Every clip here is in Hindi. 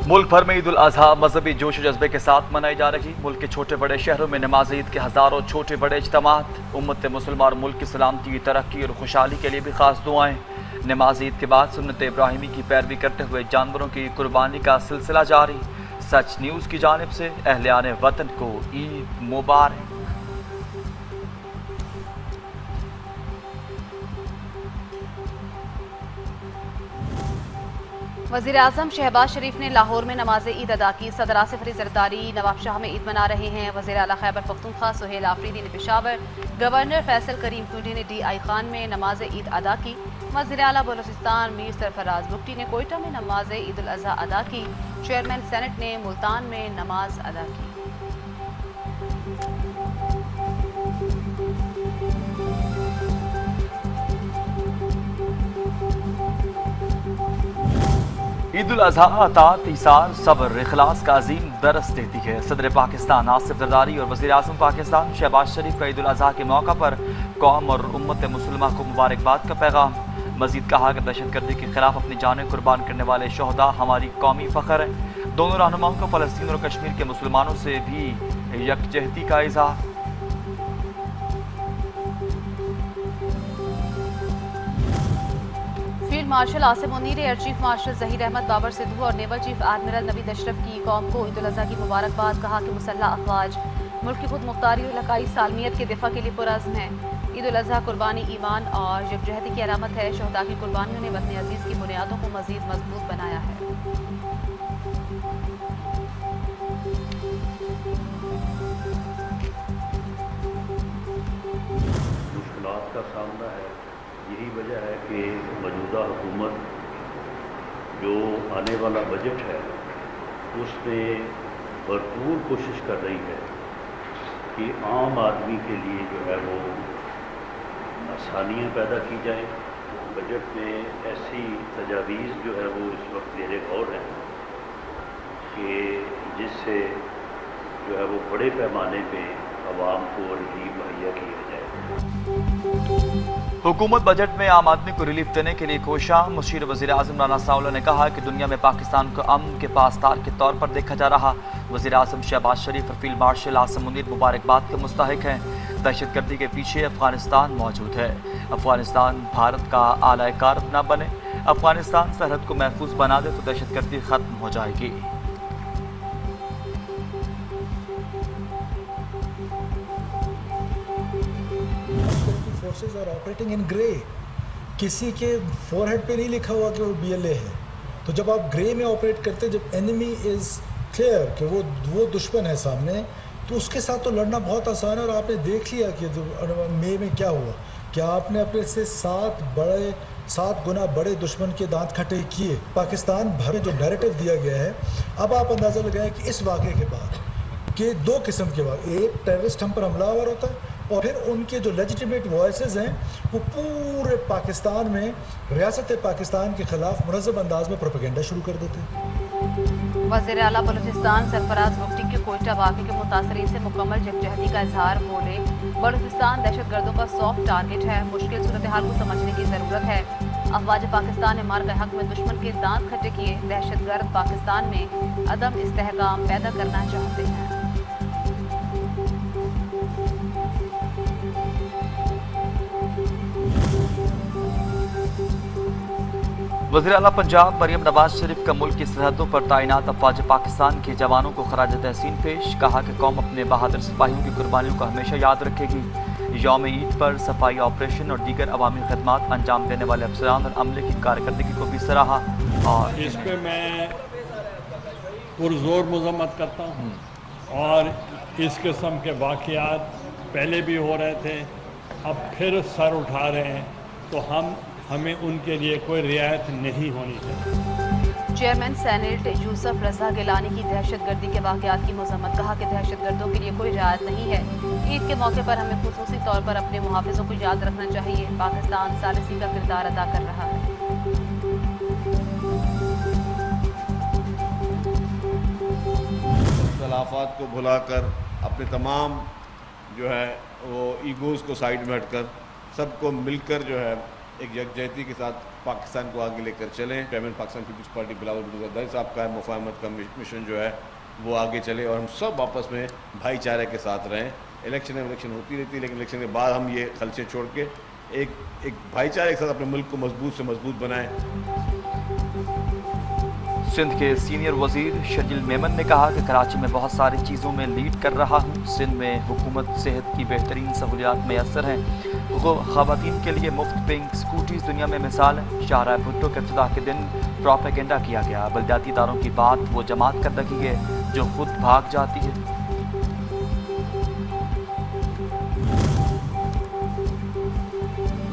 मुल्क भर में ईद उल अजहा मजहबी जोश जज्बे के साथ मनाई जा रही। मुल्क के छोटे बड़े शहरों में नमाज ईद के हज़ारों छोटे बड़े इज्तिमात। उम्मत मुसलमान और मुल्क की सलामती, तरक्की और खुशहाली के लिए भी खास दुआएं। नमाज ईद के बाद सुन्नत इब्राहिमी की पैरवी करते हुए जानवरों की कुर्बानी का सिलसिला जारी। सच न्यूज़ की जानिब से अहले वतन को ईद मुबारक। वज़ीर-ए-आज़म शहबाज शरीफ ने लाहौर में नमाज ईद अदा की। सदर आसिफ अली ज़रदारी नवाबशाह में ईद मना रहे हैं। वज़ीर आला खैबर पख्तूनख्वा सुहेल आफरीदी ने पेशावर, गवर्नर फैसल करीम टूडी ने DI खान में नमाज ईद अदा की। वज़ीर आला बलूचिस्तान मीर सरफराज बुगटी ने कोयटा में नमाज ईद उल अज़हा अदा की। चेयरमैन सेनेट ने मुल्तान में नमाज अदा की। ईद उल अज़हा अतात, इसार, सब्र, इखलास का अजीम दरस देती है। सदर पाकिस्तान आसिफ ज़रदारी और वज़ीर आज़म पाकिस्तान शहबाज शरीफ का ईद उल अज़हा के मौका पर कौम और उम्मत मुसलिमा को मुबारकबाद का पैगाम। मज़ीद कहा कि दहशतगर्दी के खिलाफ अपनी जानें कुर्बान करने वाले शहदा हमारी कौमी फ़ख्र है। दोनों रहनुमाओं को फ़लस्तीन और कश्मीर के मुसलमानों से भी यकजहती का इज़हार। Field marshal Asim Munir, air chief marshal Zaheer Ahmed Babar Sidhu और naval chief admiral Naveed Ashraf की कौम को ईद उल अज़हा की मुबारकबाद। कहा कि मुसल्लह अफवाज मुल्क की खुद मुख्तारी और इलाकाई सालमियत के दिफा के लिए पुरअज़्म है। ईद उल अज़हा कुर्बानी ईमान और यकजहती की अलामत है। शहदा की कुर्बानियों ने वतन अजीज़ की बुनियादों को मज़ीद मजबूत बनाया है। मुश्किलात का सामना है। यही वजह है कि मौजूदा हुकूमत जो आने वाला बजट है उसमें भरपूर कोशिश कर रही है कि आम आदमी के लिए जो है वो आसानियाँ पैदा की जाएँ। बजट में ऐसी तजावीज़ जो है वो इस वक्त मेरे गौर हैं कि जिससे जो है वो बड़े पैमाने पे आवाम को रिलीफ मुहैया किया जाए। हुकूमत बजट में आम आदमी को रिलीफ देने के लिए कोशा। मुशीर वज़ीर आज़म राना साउला ने कहा कि दुनिया में पाकिस्तान को अमन के पासदार के तौर पर देखा जा रहा। वज़ीर आज़म शहबाज शरीफ और फील्ड मार्शल आसिम मुनीर मुबारकबाद के मुस्तहिक हैं। दहशतगर्दी के पीछे अफगानिस्तान मौजूद है। अफगानिस्तान भारत का आला कार न बने, अफगानिस्तान सरहद को महफूज बना दे तो दहशतगर्दी खत्म हो जाएगी। Forces are operating in grey. किसी के फोरहेड पे नहीं लिखा हुआ कि वो BLA है। तो जब आप ग्रे में ऑपरेट करते, जब एनिमी इज़ क्लियर कि वो दुश्मन है सामने, तो उसके साथ तो लड़ना बहुत आसान है। और आपने देख लिया कि मई में क्या हुआ कि आपने अपने से 7 गुना बड़े दुश्मन के दांत खट्टे किए। पाकिस्तान भर में जो नैरेटिव दिया गया है, अब आप अंदाज़ा लगाएं कि इस वाक़े के बाद कि 2 किस्म के बाद, एक टेररिस्ट हम पर हमलावर होता है और फिर उनके जो लेजिटिमेट वॉइसेस हैं वो पूरे पाकिस्तान में रियासत पाकिस्तान के खिलाफ मुनज़्ज़म अंदाज में प्रोपेगेंडा शुरू कर देते हैं। वज़ीर आला बलूचिस्तान सरफराज बुगटी के कोयटा वाक़े के मुतासरीन से मुकम्मल यकजहती का इजहार। बोले, बलूचिस्तान दहशतगर्दों का सॉफ्ट टारगेट है। मुश्किल सूरत हाल को समझने की ज़रूरत है। अफवाज पाकिस्तान ने मार के हक में दुश्मन के दांत खट्टे किए। दहशतगर्द पाकिस्तान में अदम इस्तेहकाम पैदा करना चाहते हैं। वज़ीर आला पंजाब मरियम नवाज शरीफ का मुल्क की सरहदों पर तैनात अफवाज पाकिस्तान के जवानों को खराज तहसीन पेश। कहा कि कौम अपने बहादुर सिपाहियों की कुर्बानियों को हमेशा याद रखेगी। यौम ईद पर सफाई ऑपरेशन और दीगर अवामी खदमात अंजाम देने वाले अफसरान और अमले की कारकर्दगी को भी सराहा। और इस पर मैं पुरजोर मजम्मत करता हूँ। और इस किस्म के वाक़यात पहले भी हो रहे थे, अब फिर सर उठा रहे हैं, तो हमें उनके लिए कोई रियायत नहीं होनी चाहिए। चेयरमैन सेनेट यूसुफ रज़ा गिलानी की दहशतगर्दी के वाक़यात की मज़म्मत। कहा कि दहशतगर्दों के लिए कोई रियायत नहीं है। ईद के मौके पर हमें खुसूसी तौर पर अपने मुहाफ़िज़ों को याद रखना चाहिए। पाकिस्तान सालिसी का किरदार अदा कर रहा है। इख्तिलाफ़ात को भुलाकर अपने तमाम जो है वो ईगोज़ को साइड में हटकर सबको मिलकर जो है एक यकजहती के साथ पाकिस्तान को आगे लेकर चलें। Chairman Pakistan Peoples Party Bilawal Bhutto Zardari sahab का मुफाहमत का मिशन जो है वो आगे चले और हम सब आपस में भाईचारे के साथ रहें। इलेक्शन होती रहती है, लेकिन इलेक्शन के बाद हम ये खलचे छोड़ के एक भाईचारे के साथ अपने मुल्क को मजबूत से मजबूत बनाएं। सिंध के सीनियर वजीर शर्जील मेमन ने कहा कि कराची में बहुत सारी चीज़ों में लीड कर रहा हूँ। सिंध में हुकूमत सेहत की बेहतरीन सहूलियात मैसर हैं। ख़वातीन के लिए मुफ्त पिंक स्कूटीज़ दुनिया में मिसाल है। शाहराह भुट्टो के इफ्तिताह के दिन प्रोपेगेंडा किया गया। बलदियाती इदारों की बात वो जमात कर रखी है जो खुद भाग जाती है।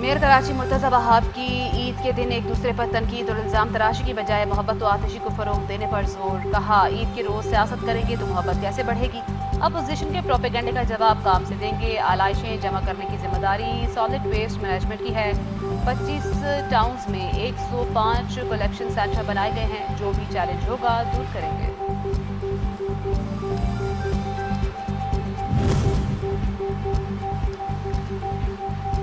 मेयर कराची मुर्तज़ा वहाब की ईद के दिन एक दूसरे पर तनकीद और इल्ज़ाम तराशी की बजाय मोहब्बत व आतिशी को फ़रोग़ देने पर जोर। कहा, ईद के रोज़ सियासत करेंगे तो मोहब्बत कैसे बढ़ेगी। अपोजिशन के प्रोपेगेंडे का जवाब काम से देंगे। आलाइशें जमा करने की जिम्मेदारी सॉलिड वेस्ट मैनेजमेंट की है। 25 टाउन्स में 105 कलेक्शन सेंटर बनाए गए हैं। जो भी चैलेंज होगा दूर करेंगे।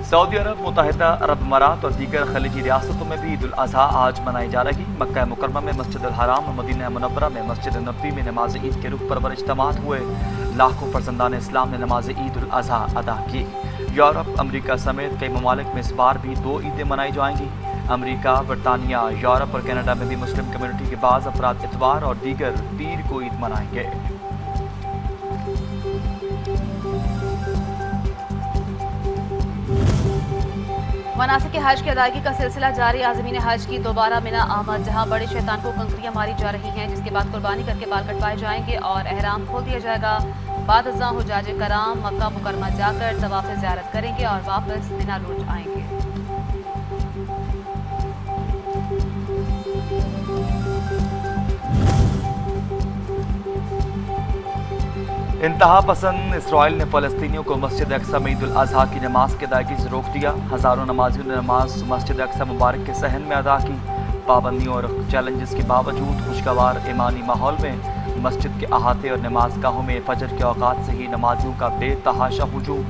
सऊदी अरब, मुत्तहिदा अरब अमारात और दीगर खलीजी रियासतों में भी ईद उल अज़हा आज मनाई जा रही। मक्का मुकर्रमा में मस्जिद अल हराम और मदीना मुनव्वरा में मस्जिद नबवी में नमाज ईद के रुख पर इज्तिमात हुए। लाखों फर्जंदान इस्लाम ने नमाज ईद उल अज़हा अदा की। यूरोप, अमरीका समेत कई ममालिक में इस बार भी 2 ईदें मनाई जाएंगी। अमरीका, बरतानिया, यूरोप और कनाडा में भी मुस्लिम कम्युनिटी के बाज़ अफराद इतवार और दीगर पीर को ईद मनाएंगे। मनासिक हज की अदायगी का सिलसिला जारी। आज़मीन हज की दोबारा मिना आमद, जहां बड़े शैतान को कंकरियां मारी जा रही हैं, जिसके बाद कुर्बानी करके बाल कटवाए जाएंगे और एहराम खोल दिया जाएगा। बाद अज़ां हुज्जाज कराम मक्का मुकरमा जाकर तवाफ़ ज़ियारत करेंगे और वापस मिना लौट आएंगे। इंतहा पसंद इसराइल ने फ़लस्तीनियों को मस्जिद अक्सा में ईद उल अज़हा की नमाज की अदायगी से रोक दिया। हज़ारों नमाजियों ने नमाज मस्जिद अक्सा मुबारक के सहन में अदा की। पाबंदियों और चैलेंजेस के बावजूद खुशगवार ईमानी माहौल में मस्जिद के अहाते और नमाज गाहों में फजर के औकात से ही नमाजियों का बेतहाशा हुजूम।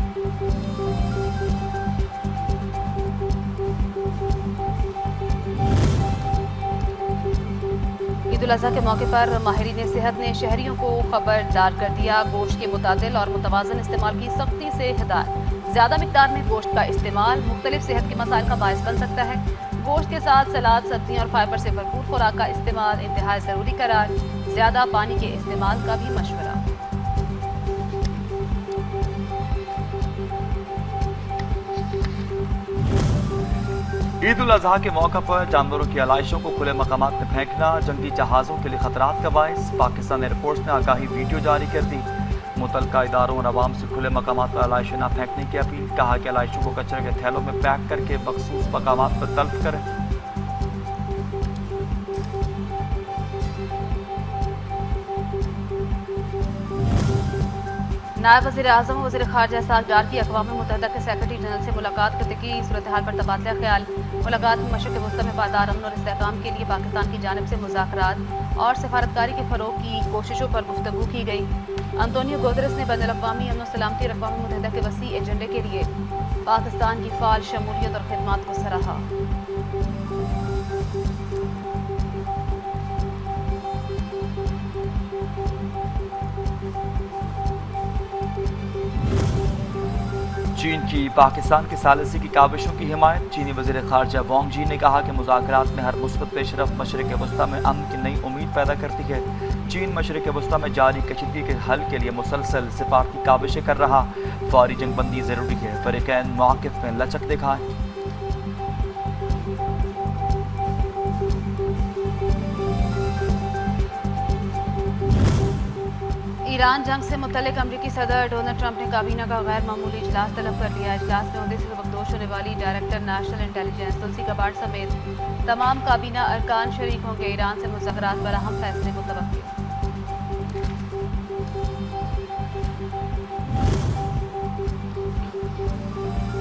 ईद उल अज़हा के मौके पर माहिरीन सेहत ने शहरियों को खबरदार कर दिया। गोश्त के मुतादिल और मुतवाज़न इस्तेमाल की सख्ती से हिदायत। ज़्यादा मिकदार में गोश्त का इस्तेमाल मुख्तलिफ सेहत के मसाइल का बायस बन सकता है। गोश्त के साथ सलाद, सब्जियाँ और फाइबर से भरपूर खुराक का इस्तेमाल इंतहाई ज़रूरी करार। ज़्यादा पानी के इस्तेमाल का भी मशवरा। ईद उल अज़हा के मौका पर जानवरों की आलाइशों को खुले मकामात में फेंकना जंगी जहाज़ों के लिए खतरात का बायस। पाकिस्तान एयरफोर्स ने आगाही वीडियो जारी कर दी। मुतल्लिका इदारों और अवाम से खुले मकामात पर आलाइशें न फेंकने की अपील। कहा कि आलाइशों को कचरे के थैलों में पैक करके मखसूस मकामात पर तल्फ करें। नायब वज़ीर आज़म और वज़ीर ख़ारजा इस्हाक़ डार की अक़वाम मुत्तहिदा के सेक्रेटरी जनरल से मुलाकात करने की सूरत हाल पर तबादला ख्याल। मुलाकात में मशरिक़ वस्ती में पायदार अमन और इस्तेहकाम के लिए पाकिस्तान की जानिब से मुज़ाकरात और सफारतकारी के फ़रोग़ की कोशिशों पर गुफ्तगू की गई। अंतोनियो गुतेरेस ने बैनुल-अक़वामी अमन और सलामती और अक़वाम मुत्तहिदा के वसी एजेंडे के लिए पाकिस्तान की फ़ाल शमूलियत और खिदमात को सराहा। चीन की पाकिस्तान के सालिसी की काविशों की हिमायत। चीनी वज़ीर ख़ारजा वांग जी ने कहा कि मुज़ाकरात में हर मुस्बत पेशरफ मशरिक़ वस्ती में अमन की नई उम्मीद पैदा करती है। चीन मशरिक़ वस्ती में जारी कशीदगी के हल के लिए मुसलसल सिफारती काविशें कर रहा। फौरी जंगबंदी ज़रूरी है। फ़रीक़ैन मौक़िफ़ में लचक दिखाएं। ईरान जंग से मुतल्लिक अमरीकी सदर डोनाल्ड ट्रंप ने काबीना का गैर मामूली इजलास तलब कर लिया। इजलास में उहदे से बगदोश होने वाली डायरेक्टर नेशनल इंटेलिजेंस तुलसी गबार्ड समेत तमाम काबीना अरकान शरीक होंगे। ईरान से मुज़ाकरात पर अहम फैसले मुतवक्किल।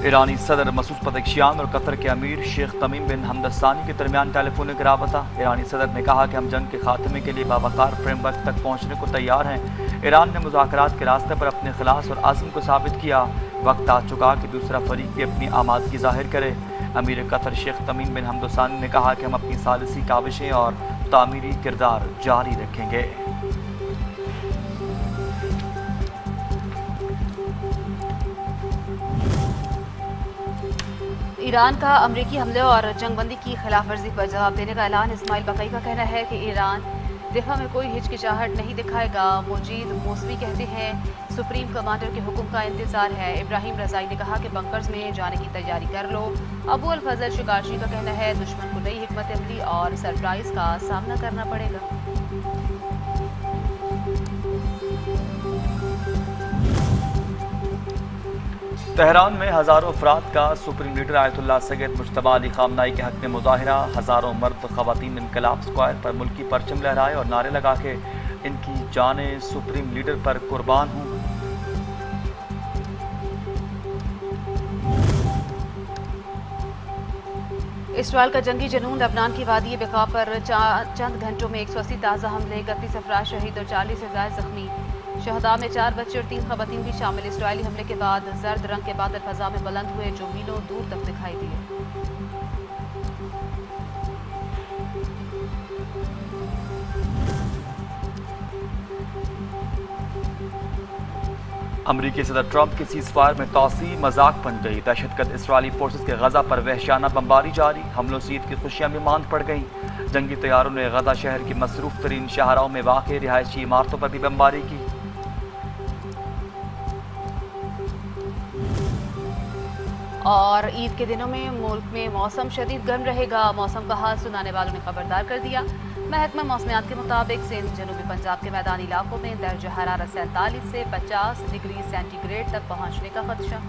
ईरानी सदर मसूद पज़ेश्कियान और कतर के अमीर शेख तमीम बिन हमद अल सानी के दरमियान टेलीफोनिक राबता। ईरानी सदर ने कहा कि हम जंग के खात्मे के लिए बावकार फ्रेमवर्क तक पहुँचने को तैयार हैं। ईरान ने मुज़ाकरात के रास्ते पर अपने खिलास और आज़म को साबित किया। वक्त आ चुका कि दूसरा फरीक भी अपनी आमादगी ज़ाहिर करे। अमीर कतर शेख तमीम बिन हमद सानी ने कहा कि हम अपनी सालिसी काविशें और तामीरी किरदार जारी रखेंगे। ईरान का अमरीकी हमले और जंगबंदी की खिलाफ वर्जी पर जवाब देने का ऐलान। इस्माइल बकई का कहना है कि ईरान दिफा में कोई हिचकिचाहट नहीं दिखाएगा। मुजीद मौसवी कहते हैं सुप्रीम कमांडर के हुक्म का इंतजार है। इब्राहिम रजाई ने कहा कि बंकर्स में जाने की तैयारी कर लो। अबू अल फजल शिकारशी का कहना है दुश्मन को नई हिकमत अमली और सरप्राइज का सामना करना पड़ेगा। तेहरान में हज़ारों अफराद का supreme leader Ayatollah Sayyid Mojtaba Ali Khamenei के हक में मुजाहिरा। हज़ारों मर्द ख़वातीन इनकलाब स्क्वायर पर मुल्की परचम लहराए और नारे लगा के इनकी जानें सुप्रीम लीडर पर कुर्बान हों। इसराइल का जंगी जनून लबनान की वादी बेका पर चंद घंटों में 180 ताज़ा हमले, 31 अफराद शहीद और 40 से ज़ायद जख्मी। शहदा में 4 बच्चे और 3 ख़वातीन भी शामिल। इसराइली हमले के बाद जर्द रंग के बादल फ़ज़ा में बुलंद हुए जो मीलों दूर तक दिखाई दिए। अमरीकी सदर ट्रंप की सीज़ फायर में तोसी मजाक बन गई। दहशतगर्द इसराइली फोर्सेस के गजा पर वहशाना बमबारी जारी। हमलों से ईद की खुशियां भी मांद पड़ गईं। जंगी तैयारों ने गजा शहर की मसरूफ तरीन शाहराओं में वाक़ रिहायशी इमारतों पर भी बमबारी की। और ईद के दिनों में मुल्क में मौसम शदीद गर्म रहेगा। मौसम का हाल सुनाने वालों ने खबरदार कर दिया। महकमा मौसमियात के मुताबिक सिंध जनूबी पंजाब के मैदानी इलाकों में दर्ज हरारत 47 से 50 डिग्री सेंटीग्रेड तक पहुँचने का खदशा।